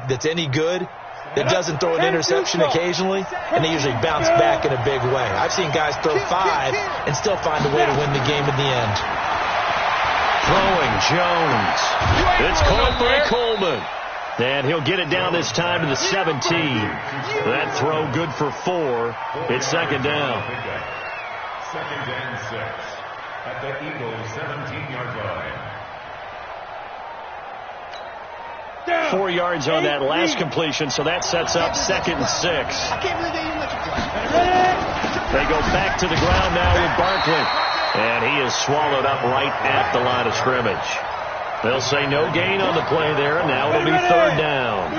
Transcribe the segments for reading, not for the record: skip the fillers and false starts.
that's any good that doesn't throw an interception occasionally, and they usually bounce back in a big way. I've seen guys throw 5 and still find a way to win the game in the end. Throwing Jones. It's caught by Coleman. And he'll get it down this time to the 17. That throw good for 4. It's second down. Second and 6 at the Eagles' 17-yard line. 4 yards on that last completion, so that sets up second and 6. They go back to the ground now with Barkley. And he is swallowed up right at the line of scrimmage. They'll say no gain on the play there, and now it'll be third down.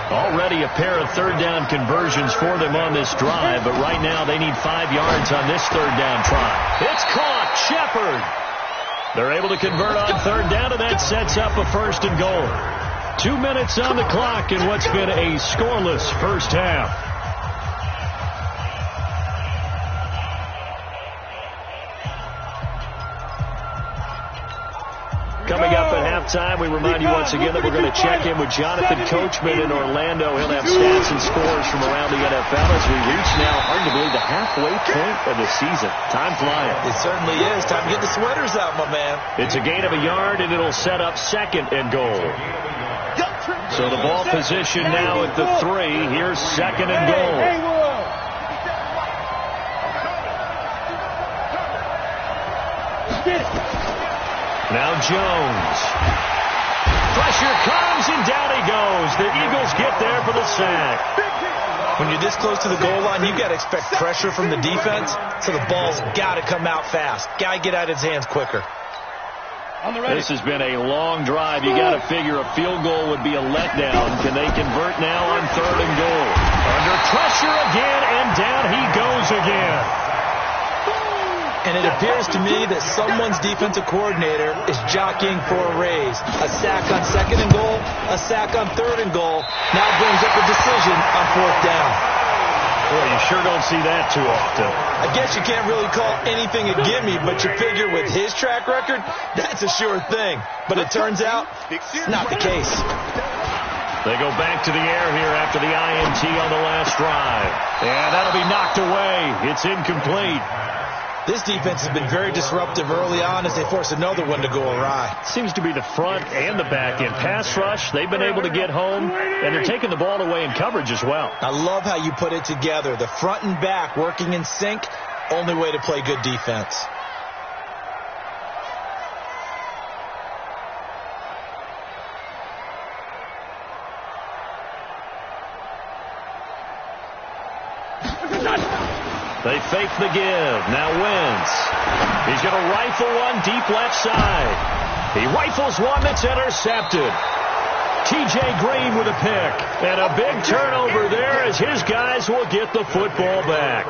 Already a pair of third down conversions for them on this drive, but right now they need 5 yards on this third down try. It's caught. Shepard. They're able to convert on third down, and that sets up a first and goal. 2 minutes on the clock in what's been a scoreless first half. Coming up at halftime, we remind you once again that we're going to check in with Jonathan Coachman in Orlando. He'll have stats and scores from around the NFL as we reach now, hard to believe, the halfway point of the season. Time flying. It certainly is. Time to get the sweaters out, my man. It's a gain of a yard, and it'll set up second and goal. So the ball position now at the 3. Here's second and goal. Now Jones. Pressure comes, and down he goes. The Eagles get there for the sack. When you're this close to the goal line, you've got to expect pressure from the defense, so the ball's got to come out fast. Got to get out of his hands quicker. This has been a long drive. You got to figure a field goal would be a letdown. Can they convert now on third and goal? Under pressure again, and down he goes again. And it appears to me that someone's defensive coordinator is jockeying for a raise. A sack on second and goal, a sack on third and goal. Now brings up a decision on fourth down. Boy, you sure don't see that too often. I guess you can't really call anything a gimme, but you figure with his track record, that's a sure thing. But it turns out, it's not the case. They go back to the air here after the INT on the last drive. And that'll be knocked away. It's incomplete. This defense has been very disruptive early on as they force another one to go awry. Seems to be the front and the back end. Pass rush, they've been able to get home, and they're taking the ball away in coverage as well. I love how you put it together. The front and back working in sync, only way to play good defense. They fake the give. Now Wentz. He's going to rifle one deep left side. He rifles one that's intercepted. T.J. Green with a pick. And a big turnover there as his guys will get the football back.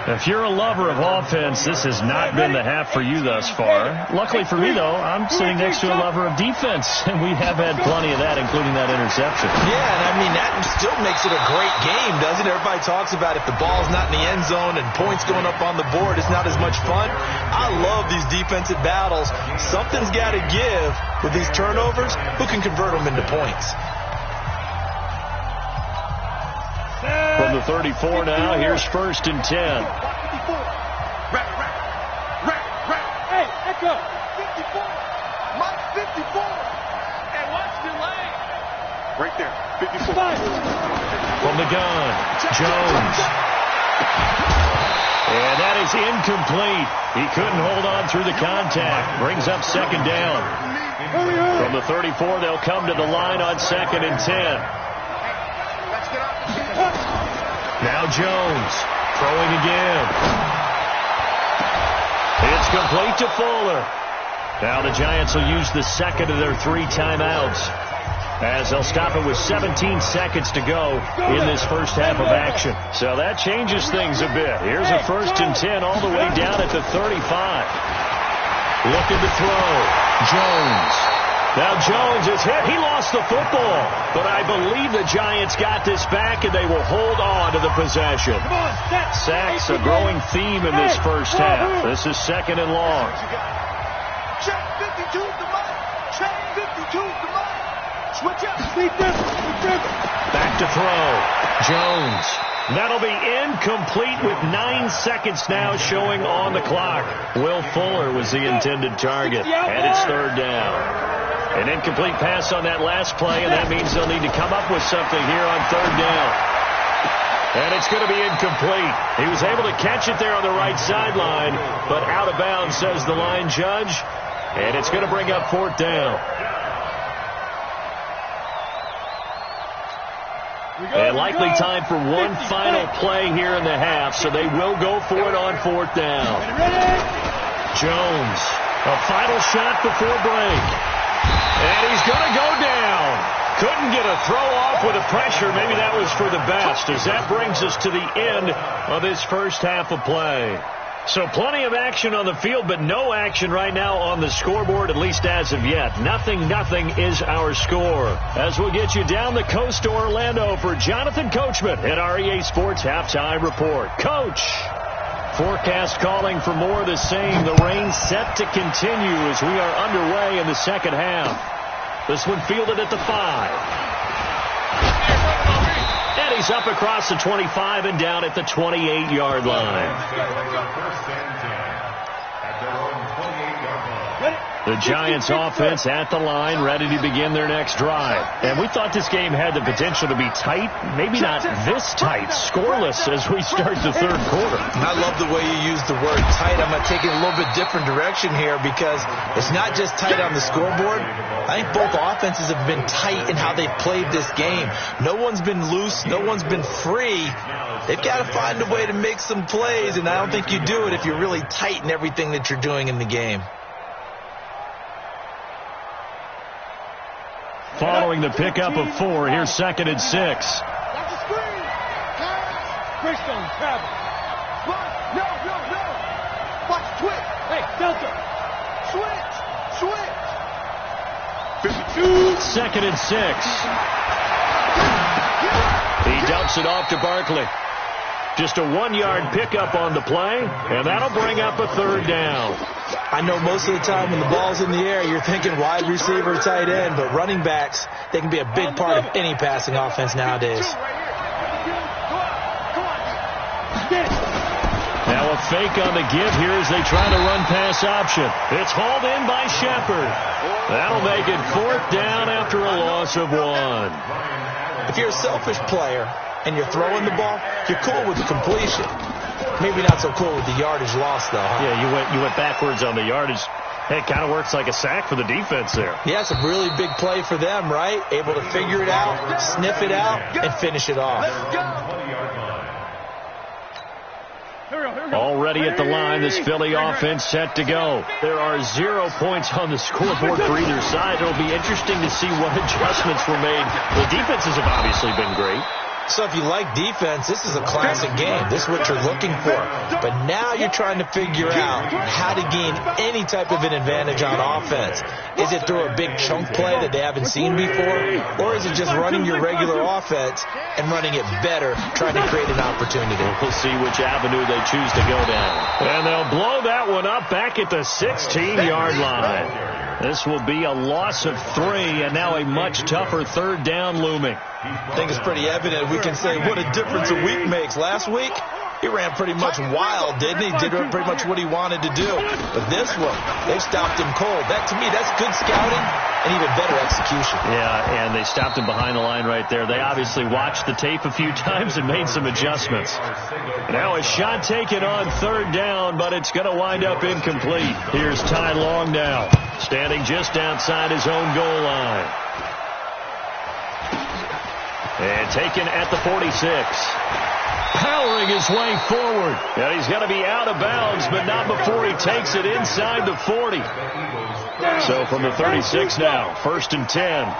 If you're a lover of offense, this has not been the half for you thus far. Luckily for me, though, I'm sitting next to a lover of defense, and we have had plenty of that, including that interception. Yeah, and I mean, that still makes it a great game, doesn't it? Everybody talks about if the ball's not in the end zone and points going up on the board, it's not as much fun. I love these defensive battles. Something's got to give with these turnovers. Who can convert them into points? From the 34 now, here's first and 10. Hey, echo. 54. Mike 54. And watch the lane. Right there. 54. From the gun, Jones. And that is incomplete. He couldn't hold on through the contact. Brings up second down. From the 34, they'll come to the line on second and 10. Now Jones, throwing again. It's complete to Fuller. Now the Giants will use the second of their 3 timeouts as they'll stop it with 17 seconds to go in this first half of action. So that changes things a bit. Here's a first and 10 all the way down at the 35. Looking to throw. Jones. Now Jones is hit. He lost the football. But I believe the Giants got this back, and they will hold on to the possession. Sacks a growing theme in this first half. This is second and long. Check 52 to Mike. Check 52 to Mike. Switch up. Sleep them. Back to throw. Jones. That'll be incomplete with 9 seconds now showing on the clock. Will Fuller was the intended target, and it's third down. An incomplete pass on that last play, and that means they'll need to come up with something here on third down. And it's going to be incomplete. He was able to catch it there on the right sideline, but out of bounds, says the line judge, and it's going to bring up fourth down. And likely time for one final play here in the half, so they will go for it on fourth down. Jones, a final shot before break. And he's going to go down. Couldn't get a throw off with the pressure. Maybe that was for the best, as that brings us to the end of this first half of play. So plenty of action on the field, but no action right now on the scoreboard, at least as of yet. 0-0 is our score. As we'll get you down the coast to Orlando for Jonathan Coachman at our EA Sports Halftime Report. Coach! Forecast calling for more of the same. The rain set to continue as we are underway in the second half. This one fielded at the 5. And he's up across the 25 and down at the 28-yard line. The Giants offense at the line, ready to begin their next drive. And we thought this game had the potential to be tight, maybe not this tight, scoreless as we start the third quarter. I love the way you use the word tight. I'm going to take it a little bit different direction here because it's not just tight on the scoreboard. I think both offenses have been tight in how they've played this game. No one's been loose. No one's been free. They've got to find a way to make some plays, and I don't think you do it if you're really tight in everything that you're doing in the game. Following the pickup of 4, here's 2nd and 6. That's a screen. Greystone, travel. No. Watch, twitch. Hey, Delta. Switch. 52. 2nd and 6. He dumps it off to Barkley. Just a 1-yard pickup on the play, and that'll bring up a third down. I know most of the time when the ball's in the air, you're thinking wide receiver, tight end, but running backs, they can be a big part of any passing offense nowadays. Now a fake on the give here as they try to run pass option. It's hauled in by Shepard. That'll make it fourth down after a loss of 1. If you're a selfish player and you're throwing the ball, you're cool with the completion. Maybe not so cool with the yardage loss, though. Huh? Yeah, you went backwards on the yardage. Hey, it kind of works like a sack for the defense there. Yeah, it's a really big play for them, right? Able to figure it out, sniff it out, and finish it off. Already at the line, this Philly offense set to go. There are 0 points on the scoreboard for either side. It'll be interesting to see what adjustments were made. The defenses have obviously been great. So if you like defense, this is a classic game. This is what you're looking for. But now you're trying to figure out how to gain any type of an advantage on offense. Is it through a big chunk play that they haven't seen before? Or is it just running your regular offense and running it better, trying to create an opportunity? We'll see which avenue they choose to go down. And they'll blow that one up back at the 16-yard line. This will be a loss of 3, and now a much tougher third down looming. I think it's pretty evident. We can say what a difference a week makes. Last week, he ran pretty much wild, didn't he? Did pretty much what he wanted to do. But this one, they stopped him cold. That, to me, that's good scouting and even better execution. Yeah, and they stopped him behind the line right there. They obviously watched the tape a few times and made some adjustments. Now a shot taken on third down, but it's going to wind up incomplete. Here's Ty Long now, standing just outside his own goal line. And taken at the 46. Powering his way forward. And he's going to be out of bounds, but not before he takes it inside the 40. So from the 36 now, 1st and 10.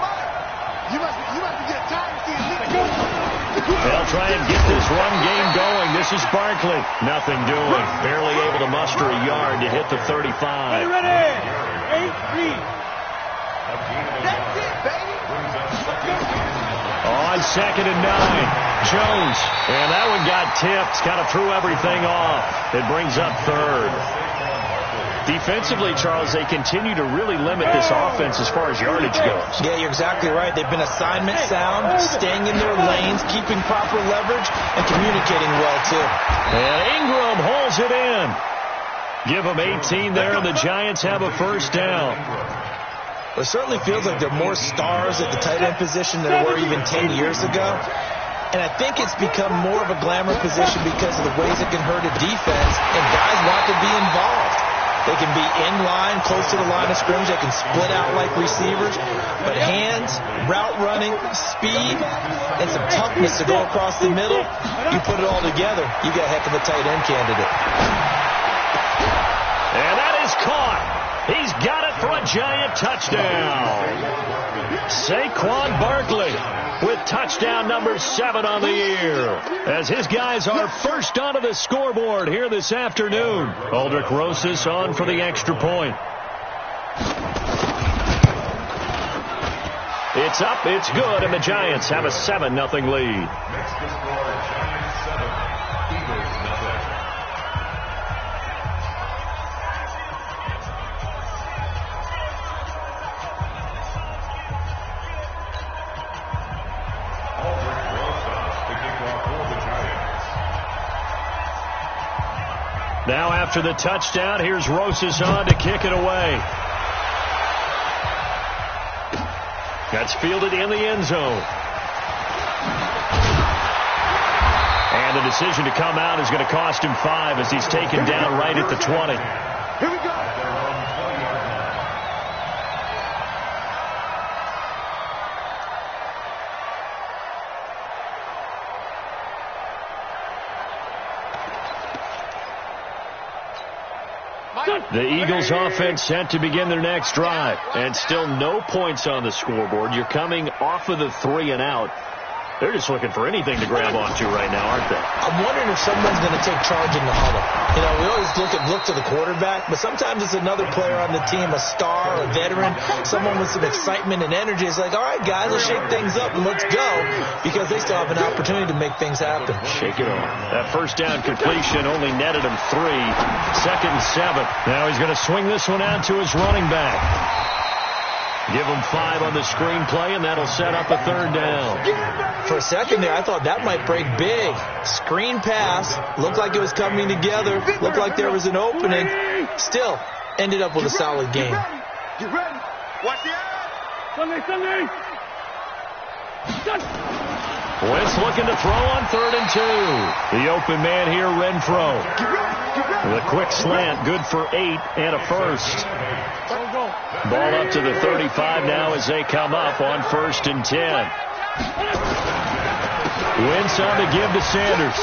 They'll try and get this run game going. This is Barkley. Nothing doing. Barely able to muster a yard to hit the 35. Ready. 8-3. That's it, baby. On 2nd and 9. Jones. And that one got tipped. Kind of threw everything off. It brings up 3rd. Defensively, Charles, they continue to really limit this offense as far as yardage goes. Yeah, you're exactly right. They've been assignment sound, staying in their lanes, keeping proper leverage, and communicating well, too. And Ingram holds it in. Give them 18 there, and the Giants have a first down. It certainly feels like there are more stars at the tight end position than there were even 10 years ago. And I think it's become more of a glamour position because of the ways it can hurt a defense, and guys want to be involved. They can be in line, close to the line of scrimmage. They can split out like receivers. But hands, route running, speed, and some toughness to go across the middle, you put it all together, you got a heck of a tight end candidate. And that is caught. He's got it for a Giant touchdown. Saquon Barkley with touchdown number 7 on the year, as his guys are first onto the scoreboard here this afternoon. Aldrich Rosas on for the extra point. It's up, it's good, and the Giants have a 7-0 lead. Next to score, Giants 7, Eagles 0. Now after the touchdown, here's Rosas on to kick it away. That's fielded in the end zone. And the decision to come out is going to cost him 5 as he's taken down right at the 20. Here we go. The Eagles offense set to begin their next drive, and still no points on the scoreboard. You're coming off of the 3 and out. They're just looking for anything to grab onto right now, aren't they? I'm wondering if someone's going to take charge in the huddle. You know, we always look to the quarterback, but sometimes it's another player on the team, a star, a veteran, someone with some excitement and energy. It's like, all right, guys, let's shake things up and let's go, because they still have an opportunity to make things happen. Shake it on. That first down completion only netted him 3. 2nd and 7. Now he's going to swing this one out to his running back. Give him 5 on the screenplay, and that'll set up a 3rd down. For a second there, I thought that might break big. Screen pass. Looked like it was coming together. Looked like there was an opening. Still, ended up with a solid game. Get ready. Watch the eye. Sunday. Wentz looking to throw on 3rd and 2. The open man here, Renfro. The quick slant, good for 8 and a first. Ball up to the 35 now as they come up on 1st and 10. Wentz on to give to Sanders.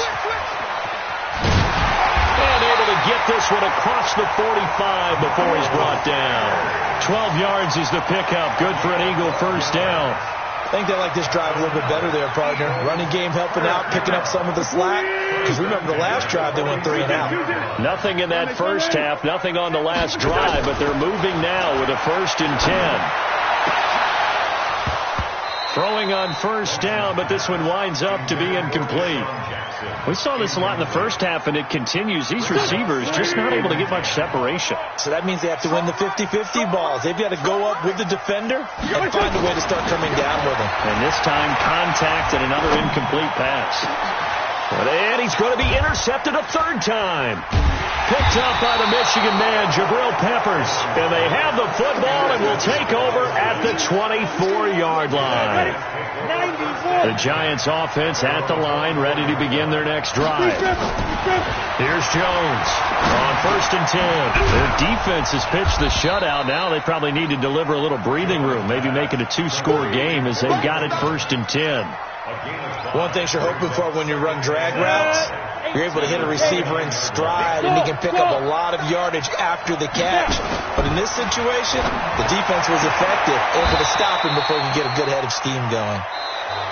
And able to get this one across the 45 before he's brought down. 12 yards is the pickup. Good for an Eagle first down. I think they like this drive a little bit better there, partner. Running game helping out, picking up some of the slack. Because remember the last drive, they went 3 and out. Nothing in that first half, nothing on the last drive, but they're moving now with a 1st and 10. Throwing on 1st down, but this one winds up to be incomplete. We saw this a lot in the first half, and it continues. These receivers just not able to get much separation. So that means they have to win the 50-50 balls. They've got to go up with the defender and find a way to start coming down with him. And this time, contact and another incomplete pass. And he's going to be intercepted a 3rd time. Picked up by the Michigan man, Jabril Peppers. And they have the football and will take over at the 24-yard line. The Giants offense at the line, ready to begin their next drive. Here's Jones on 1st and 10. Their defense has pitched the shutout. Now they probably need to deliver a little breathing room, maybe make it a 2-score game as they've got it 1st and 10. One thing you're hoping for when you run drag routes, you're able to hit a receiver in stride, and he can pick up a lot of yardage after the catch. But in this situation, the defense was effective, able to stop him before he could get a good head of steam going.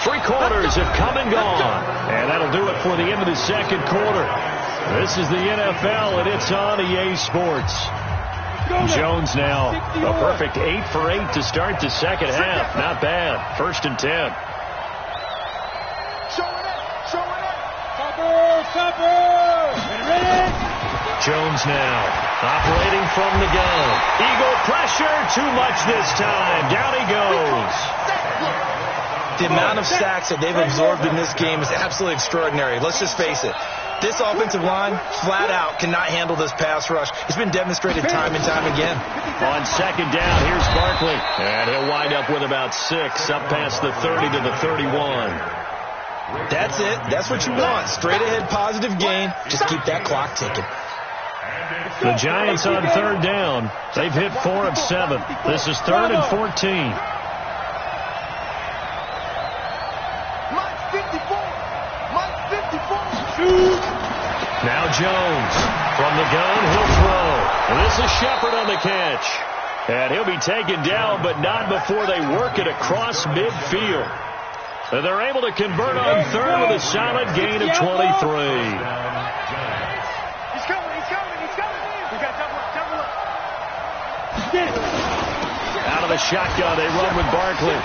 3 quarters have come and gone, and that'll do it for the end of the 2nd quarter. This is the NFL, and it's on EA Sports. Jones now a perfect 8 for 8 to start the 2nd half. Not bad. 1st and 10. Jones now, operating from the gun. Eagle pressure, too much this time. Down he goes. The amount of sacks that they've absorbed in this game is absolutely extraordinary. Let's just face it. This offensive line, flat out, cannot handle this pass rush. It's been demonstrated time and time again. On second down, here's Barkley. And he'll wind up with about 6, up past the 30 to the 31. That's it. That's what you want. Straight ahead positive gain. Just keep that clock ticking. The Giants on third down. They've hit 4 of 7. This is 3rd and 14. Now Jones from the gun, he'll throw. And this is Shepard on the catch. And he'll be taken down, but not before they work it across midfield. And they're able to convert on third with a solid gain of 23. He's coming. We got double up. Out of the shotgun, they run with Barkley.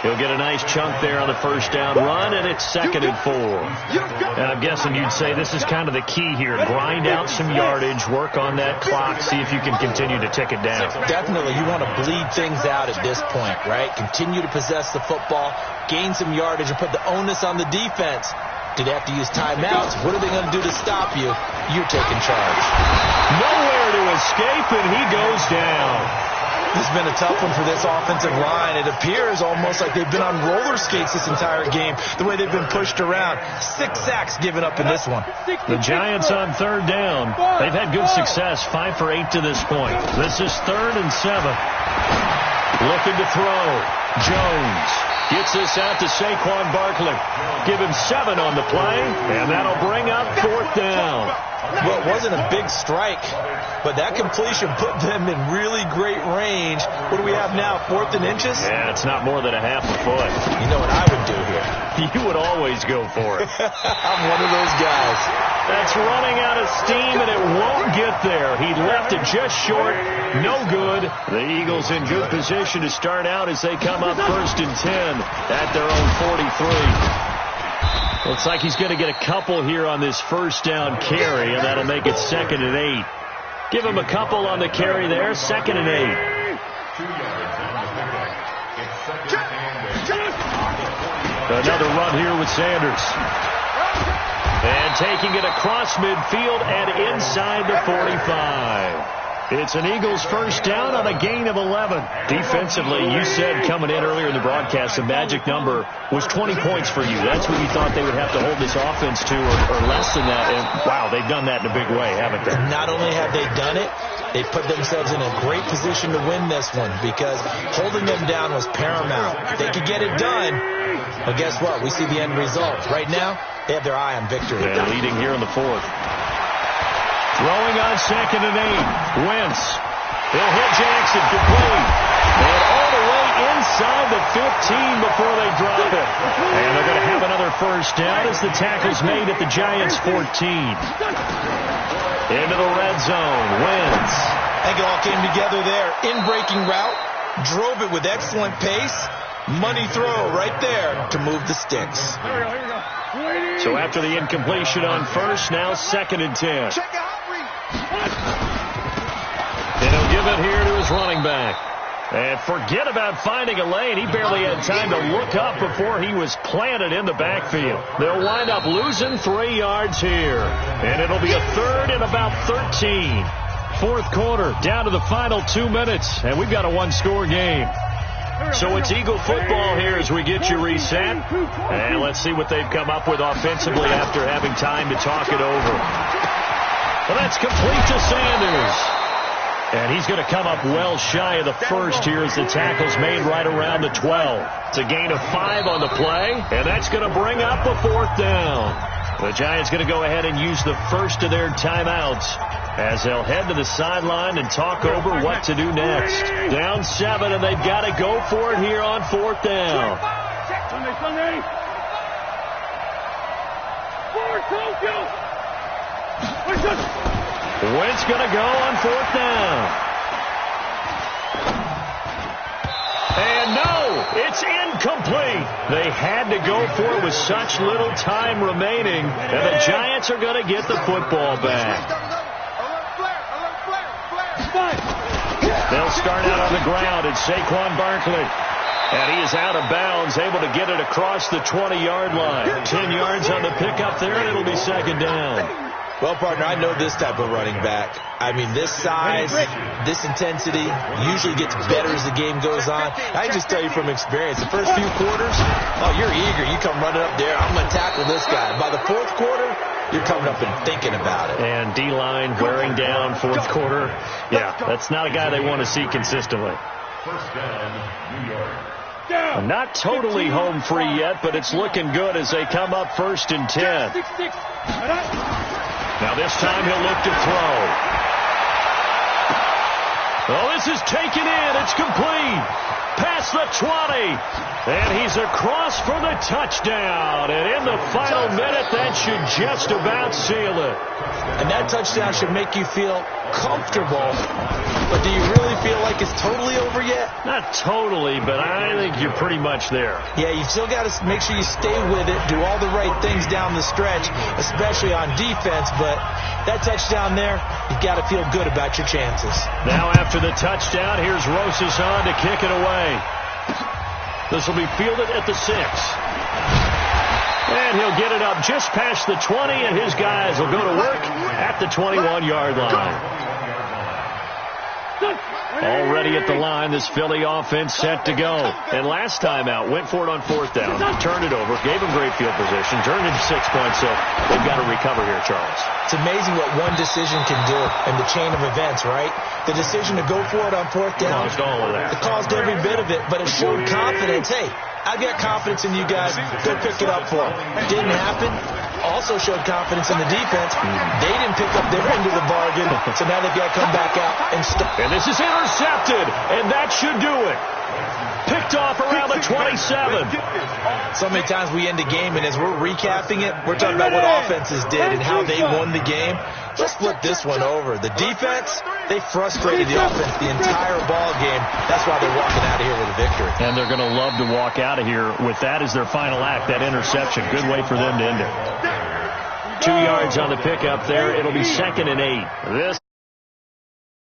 He'll get a nice chunk there on the first down run, and it's 2nd and 4. And I'm guessing you'd say this is kind of the key here. Grind out some yardage, work on that clock, see if you can continue to tick it down. Definitely. You want to bleed things out at this point, right? Continue to possess the football, gain some yardage, and put the onus on the defense. Do they have to use timeouts? What are they going to do to stop you? You're taking charge. Nowhere to escape, and he goes down. This has been a tough one for this offensive line. It appears almost like they've been on roller skates this entire game, the way they've been pushed around. 6 sacks given up in this one. The Giants on third down. They've had good success, 5 for 8 to this point. This is 3rd and 7. Looking to throw. Jones gets this out to Saquon Barkley. Give him 7 on the play, and that'll bring up 4th down. Well, it wasn't a big strike, but that completion put them in really great range. What do we have now, 4th and inches? Yeah, it's not more than a half a foot. You know what I would do here? You would always go for it. I'm one of those guys. That's running out of steam, and it won't get there. He left it just short. No good. The Eagles in good position to start out as they come up 1st and 10 at their own 43. Looks like he's going to get a couple here on this first down carry, and that'll make it 2nd and 8. Give him a couple on the carry there, 2nd and 8. Another run here with Sanders. And taking it across midfield and inside the 45. It's an Eagles first down on a gain of 11. Defensively, you said coming in earlier in the broadcast, the magic number was 20 points for you. That's what you thought they would have to hold this offense to, or less than that. And, wow, they've done that in a big way, haven't they? Not only have they done it, they put themselves in a great position to win this one because holding them down was paramount. If they could get it done, well, guess what? We see the end result. Right now, they have their eye on victory. They're leading here in the 4th. Throwing on 2nd and 8. Wentz. He'll hit Jackson complete. And all the way inside the 15 before they drop it. And they're going to have another first down as the tackle's made at the Giants' 14. Into the red zone. Wentz. I think it all came together there. In-breaking route. Drove it with excellent pace. Money throw right there to move the sticks. So after the incompletion on first, now 2nd and 10. And he'll give it here to his running back. And forget about finding a lane. He barely had time to look up before he was planted in the backfield. They'll wind up losing 3 yards here. And it'll be a 3rd and about 13. 4th quarter, down to the final 2 minutes. And we've got a 1-score game. So it's Eagle football here as we get you reset. And let's see what they've come up with offensively after having time to talk it over. Well, that's complete to Sanders. And he's going to come up well shy of the first here as the tackle's made right around the 12. It's a gain of 5 on the play, and that's going to bring up a 4th down. The Giants going to go ahead and use the first of their timeouts as they'll head to the sideline and talk over what to do next. Down 7, and they've got to go for it here on 4th down. Wentz going to go on 4th down. And no, it's incomplete. They had to go for it with such little time remaining, and the Giants are going to get the football back. They'll start out on the ground. It's Saquon Barkley. And he is out of bounds, able to get it across the 20-yard line. 10 yards on the pickup there, and it'll be second down. Well, partner, I know this type of running back. I mean, this size, this intensity usually gets better as the game goes on. I can just tell you from experience, the first few quarters, oh, you're eager. You come running up there, I'm going to tackle this guy. By the fourth quarter, you're coming up and thinking about it. And D-line wearing down fourth quarter. Yeah, that's not a guy they want to see consistently. First down, New York. Not totally home free yet, but it's looking good as they come up 1st and 10. Now this time he'll look to throw. Oh, this is taken in. It's complete. Past the 20. And he's across for the touchdown. And in the final minute, that should just about seal it. And that touchdown should make you feel comfortable. But do you really feel like it's totally over yet? Not totally, but I think you're pretty much there. Yeah, you still got to make sure you stay with it, do all the right things down the stretch, especially on defense. But that touchdown there, you've got to feel good about your chances. Now after the touchdown, here's Rosas on to kick it away. This will be fielded at the 6. And he'll get it up just past the 20, and his guys will go to work at the 21-yard line. Already at the line, this Philly offense set to go. And last time out, went for it on 4th down, turned it over, gave him great field position, turned it into 6 points, so they've got to recover here, Charles. It's amazing what one decision can do in the chain of events, right? The decision to go for it on 4th down. Caused all of that. It caused every bit of it, but it showed confidence. Hey, I've got confidence in you guys. Go pick it up for them. Didn't happen. Also showed confidence in the defense. They didn't pick up their end of the bargain, so now they've got to come back out and stop. And this is intercepted, and that should do it. Picked off around the 27. So many times we end the game, and as we're recapping it, we're talking about what offenses did and how they won the game. Let's flip this one over. The defense, they frustrated the offense the entire ball game. That's why they're walking out of here with a victory. And they're going to love to walk out of here with that as their final act, that interception. Good way for them to end it. 2 yards on the pickup there. It'll be 2nd and 8. This